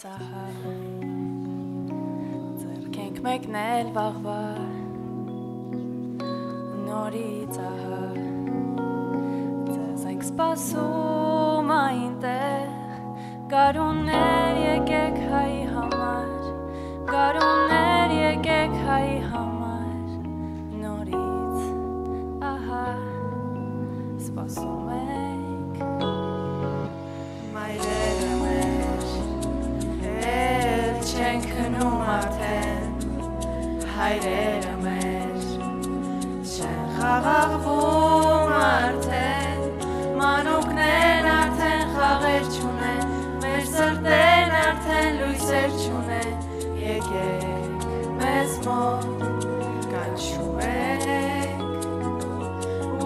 ահա ձեռքենք մեկնել վաղվա նորից ահա ձեզ ենք սպասում այնտեղ գարուններ եկեք հայի համար գարուններ եկեք հայի համար նորից ահա սպասում ենք մայրերը մեր էլ չենք քնում արդեն հայրերը մեր չեն խաղաղվում արդեն մանուկներն արդեն խաղեր չունեն մեր սրտերն արդեն լույսեր չունեն եկեք մեզ մոտ կանչում ենք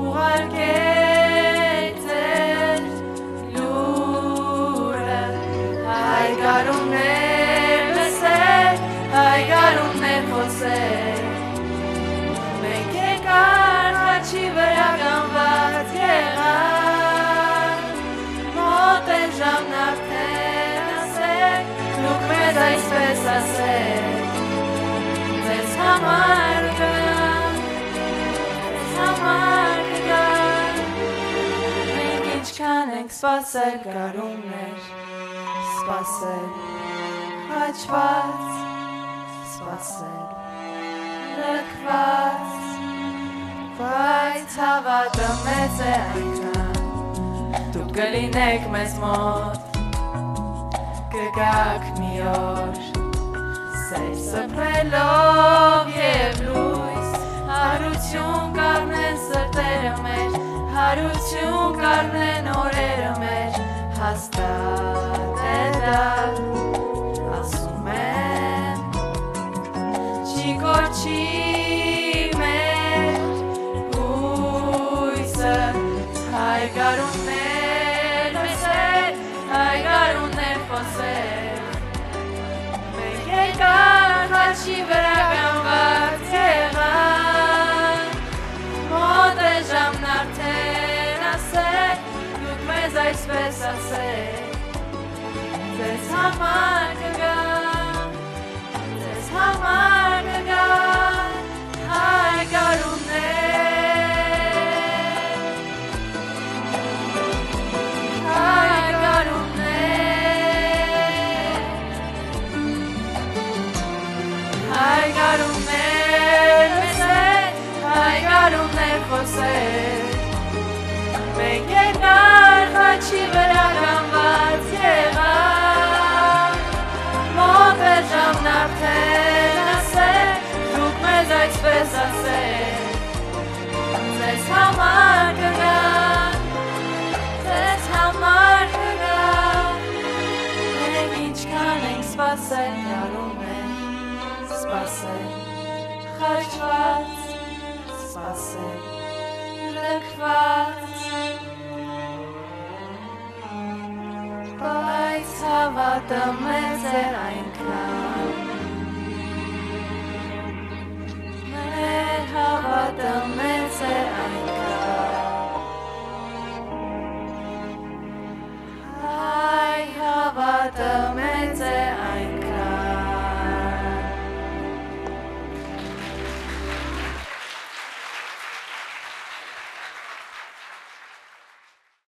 ուղարկեք ձեր լուրը հայ գարուններ լսեք հայ գարուններ խոսեք մենք եկար խաչի վրա գանված եղան մոտ է ժամն արդեն ասեք դուք մեզ այսպես ասեք ձեզ համար կգան մենք ինչքան ենք սպասել գարուններ սպասել խաչված սպասել լքված բայց հավատը մեծ է այնքան դուք կլինեք մեզ մոտ կգաք մի օր սեր սփռելով և լույս հարություն կառնեն սրտերը մեր հարություն կառնեն օրերը մեր հաստատ է դա ասում եմ չի կորչի մեր հույսը հայ գարուններ լսեք հայ գարուններ խոսեք մենք եկար խաչի վրա գանված եղան մոտ է ժամն արդեն ասեք դուք մեզ այսպես ասեք ձեզ համար կգան ձեզ համար կգան հայ գարուններ հայ գարուններ հայ գարուններ լսեք հայ գարուններ խոսեք մենք եկար խաչի վրա գանված եղան մոտ է ժամն արդեն ասեք դուք մեզ այսպես ասեք ձեզ համար կգան ձեզ համար կգան մենք ինչքան ենք սպասել գարուններ սպասել խաչված սպասել լքված բայց հավատը մեծ է այնքան մեր հավատը մեծ է այնքան հայ հավատը